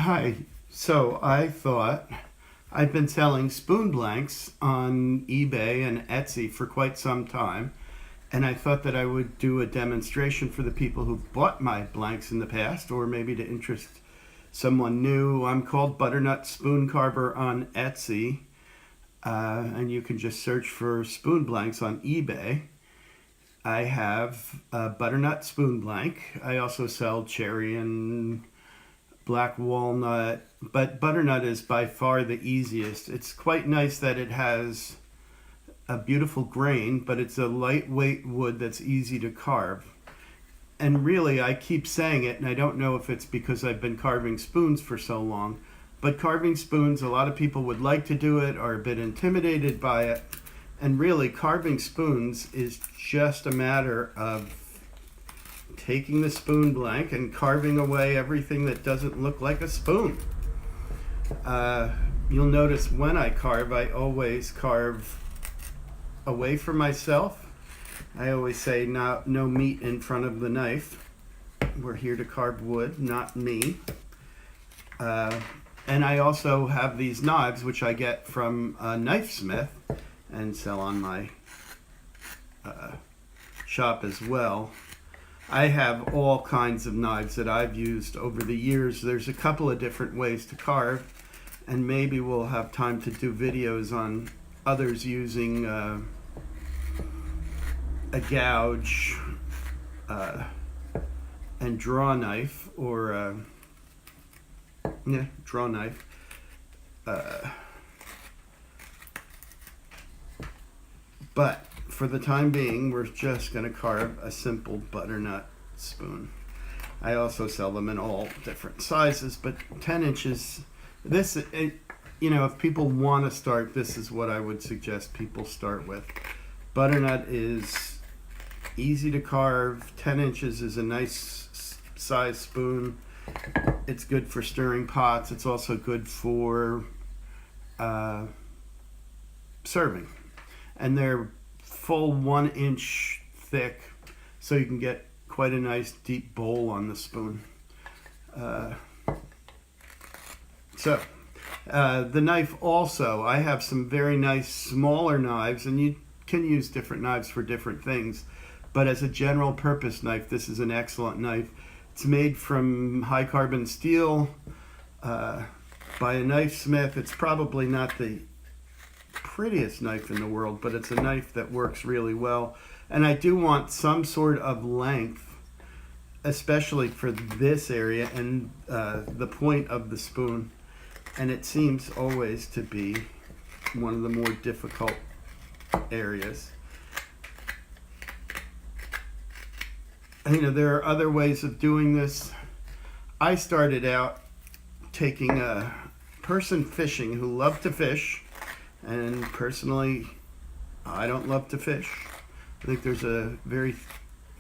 Hi. So I thought I've been selling spoon blanks on eBay and Etsy for quite some time, and I thought that I would do a demonstration for the people who've bought my blanks in the past, or maybe to interest someone new. I'm called Butternut Spoon Carver on Etsy, and you can just search for spoon blanks on eBay. I have a butternut spoon blank. I also sell cherry and black walnut, but butternut is by far the easiest. It's quite nice that it has a beautiful grain, but it's a lightweight wood that's easy to carve. And really, I keep saying it, and I don't know if it's because I've been carving spoons for so long, but carving spoons, a lot of people would like to do it, are a bit intimidated by it. And really, carving spoons is just a matter of taking the spoon blank and carving away everything that doesn't look like a spoon. You'll notice when I carve, I always carve away from myself. I always say no meat in front of the knife. We're here to carve wood, not me. And I also have these knives, which I get from a knife smith and sell on my shop as well. I have all kinds of knives that I've used over the years. There's a couple of different ways to carve, and maybe we'll have time to do videos on others using a gouge and draw knife, or draw knife. But for the time being, we're just going to carve a simple butternut spoon. I also sell them in all different sizes, but 10 inches, if people want to start, this is what I would suggest people start with. Butternut is easy to carve. 10 inches is a nice size spoon. It's good for stirring pots. It's also good for serving. And they're full 1 inch thick, so you can get quite a nice deep bowl on the spoon. The knife also, I have some very nice smaller knives, and you can use different knives for different things, but as a general purpose knife, this is an excellent knife. It's made from high carbon steel by a knife smith. It's probably not the prettiest knife in the world, but it's a knife that works really well. And I do want some sort of length, especially for this area and the point of the spoon, and it seems always to be one of the more difficult areas. There are other ways of doing this. I started out taking a person fishing who loved to fish, and personally, I don't love to fish. I think there's a very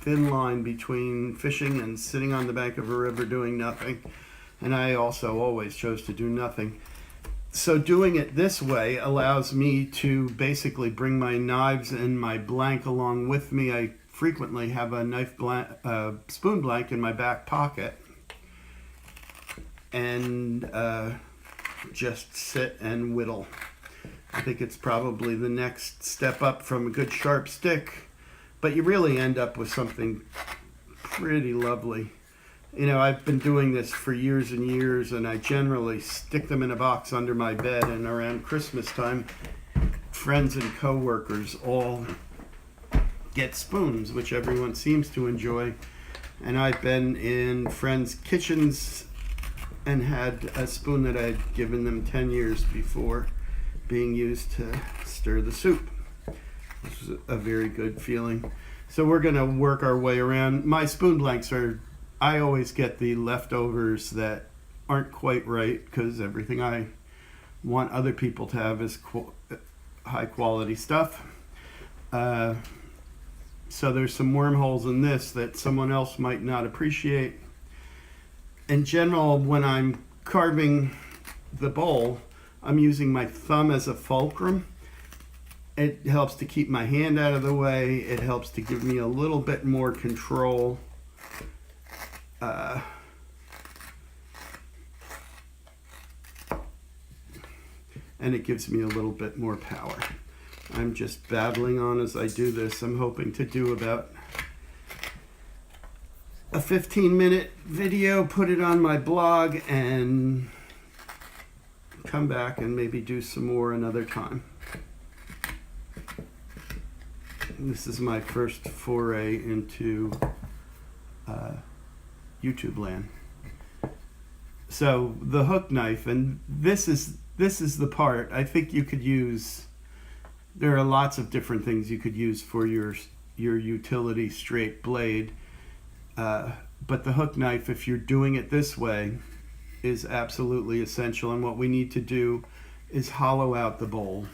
thin line between fishing and sitting on the bank of a river doing nothing. And I also always chose to do nothing. So doing it this way allows me to basically bring my knives and my blank along with me. I frequently have a spoon blank in my back pocket, and just sit and whittle. I think it's probably the next step up from a good sharp stick, but you really end up with something pretty lovely. I've been doing this for years and years, and I generally stick them in a box under my bed, and around Christmas time, friends and coworkers all get spoons, which everyone seems to enjoy. And I've been in friends' kitchens and had a spoon that I'd given them 10 years before being used to stir the soup. This was a very good feeling. So we're going to work our way around. My spoon blanks I always get the leftovers that aren't quite right, because everything I want other people to have is high quality stuff. So there's some wormholes in this that someone else might not appreciate. In general, when I'm carving the bowl, I'm using my thumb as a fulcrum. It helps to keep my hand out of the way. It helps to give me a little bit more control. and it gives me a little bit more power. I'm just babbling on as I do this. I'm hoping to do about a 15-minute video, put it on my blog, and come back and maybe do some more another time. This is my first foray into YouTube land. So the hook knife, and this is the part I think you could use. There are lots of different things you could use for your utility straight blade, but the hook knife, if you're doing it this way, is absolutely essential. And what we need to do is hollow out the bowl.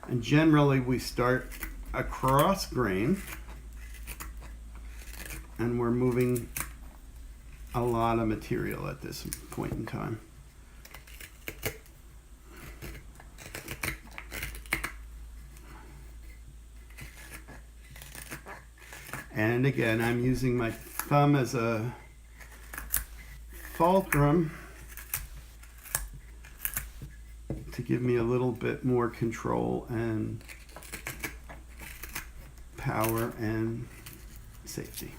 And generally we start across grain, and we're moving a lot of material at this point in time. And again, I'm using my thumb as a fulcrum to give me a little bit more control and power and safety.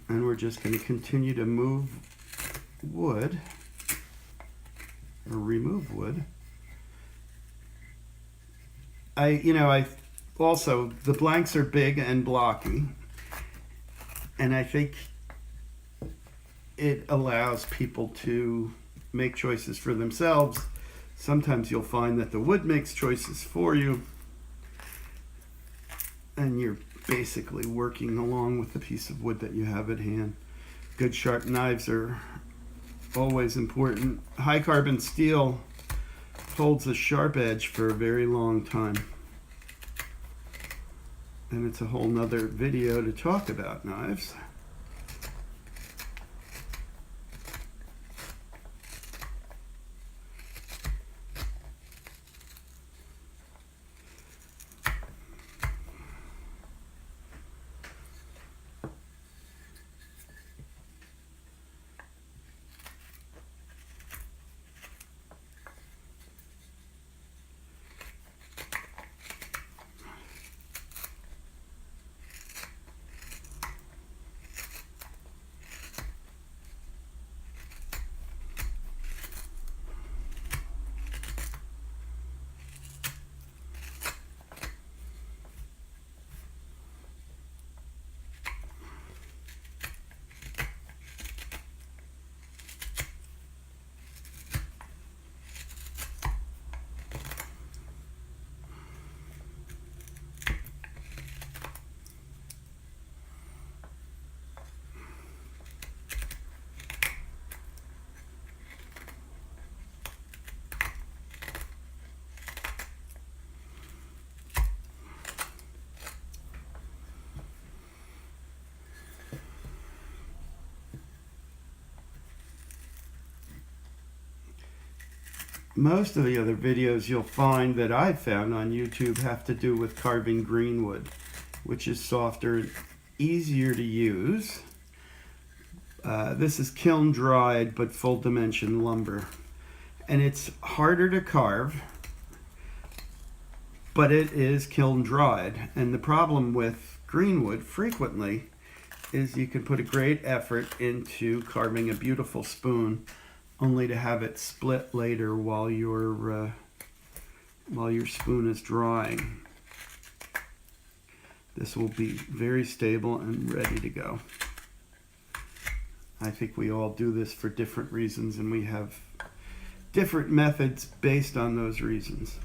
And we're just going to continue to move wood, or remove wood. I also, the blanks are big and blocky, and I think it allows people to make choices for themselves. Sometimes you'll find that the wood makes choices for you, and you're basically working along with the piece of wood that you have at hand. Good sharp knives are always important. High carbon steel holds a sharp edge for a very long time. And it's a whole nother video to talk about knives. Most of the other videos you'll find that I've found on YouTube have to do with carving greenwood, which is softer and easier to use. This is kiln dried but full dimension lumber, and it's harder to carve, but it is kiln dried. And the problem with greenwood frequently is you can put a great effort into carving a beautiful spoon, only to have it split later while your spoon is drying. This will be very stable and ready to go. I think we all do this for different reasons, and we have different methods based on those reasons.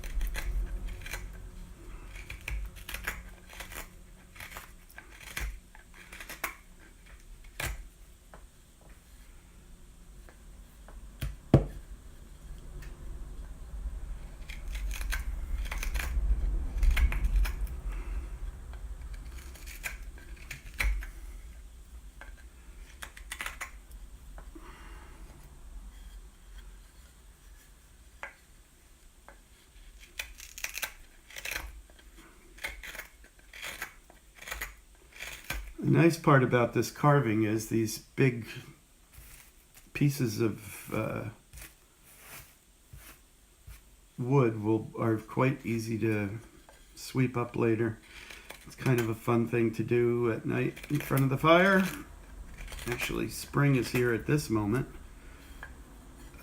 The nice part about this carving is these big pieces of wood are quite easy to sweep up later. It's kind of a fun thing to do at night in front of the fire. Actually, spring is here at this moment.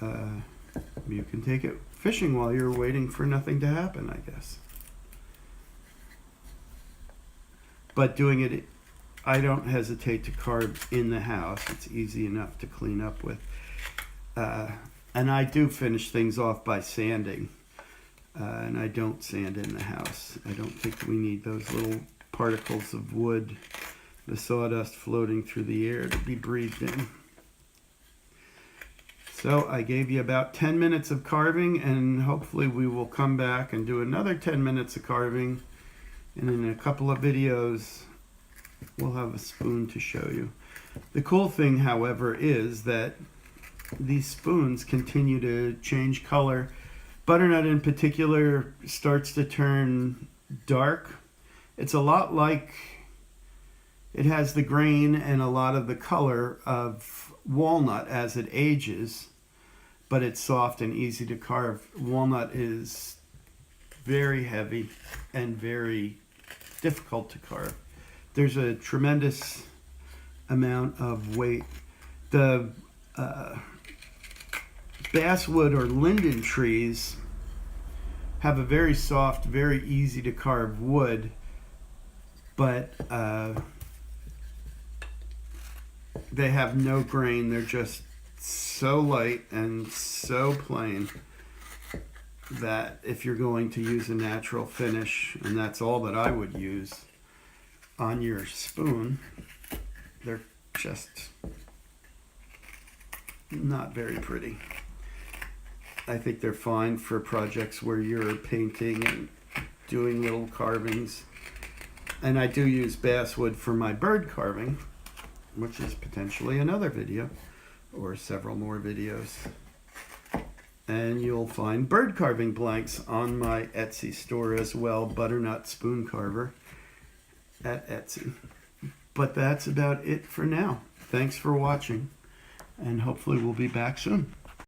You can take it fishing while you're waiting for nothing to happen, I guess. But doing it, I don't hesitate to carve in the house. It's easy enough to clean up with. And I do finish things off by sanding. And I don't sand in the house. I don't think we need those little particles of wood, the sawdust floating through the air to be breathed in. So I gave you about 10 minutes of carving, and hopefully we will come back and do another 10 minutes of carving. And in a couple of videos, we'll have a spoon to show you. The cool thing, however, is that these spoons continue to change color. Butternut in particular starts to turn dark. It's a lot like, it has the grain and a lot of the color of walnut as it ages, but it's soft and easy to carve. Walnut is very heavy and very difficult to carve. There's a tremendous amount of weight. The basswood or linden trees have a very soft, very easy to carve wood, but they have no grain. They're just so light and so plain that if you're going to use a natural finish, and that's all that I would use on your spoon, they're just not very pretty. I think they're fine for projects where you're painting and doing little carvings. And I do use basswood for my bird carving, which is potentially another video or several more videos. And you'll find bird carving blanks on my Etsy store as well, Butternut Spoon Carver at Etsy. But that's about it for now. Thanks for watching, and hopefully we'll be back soon.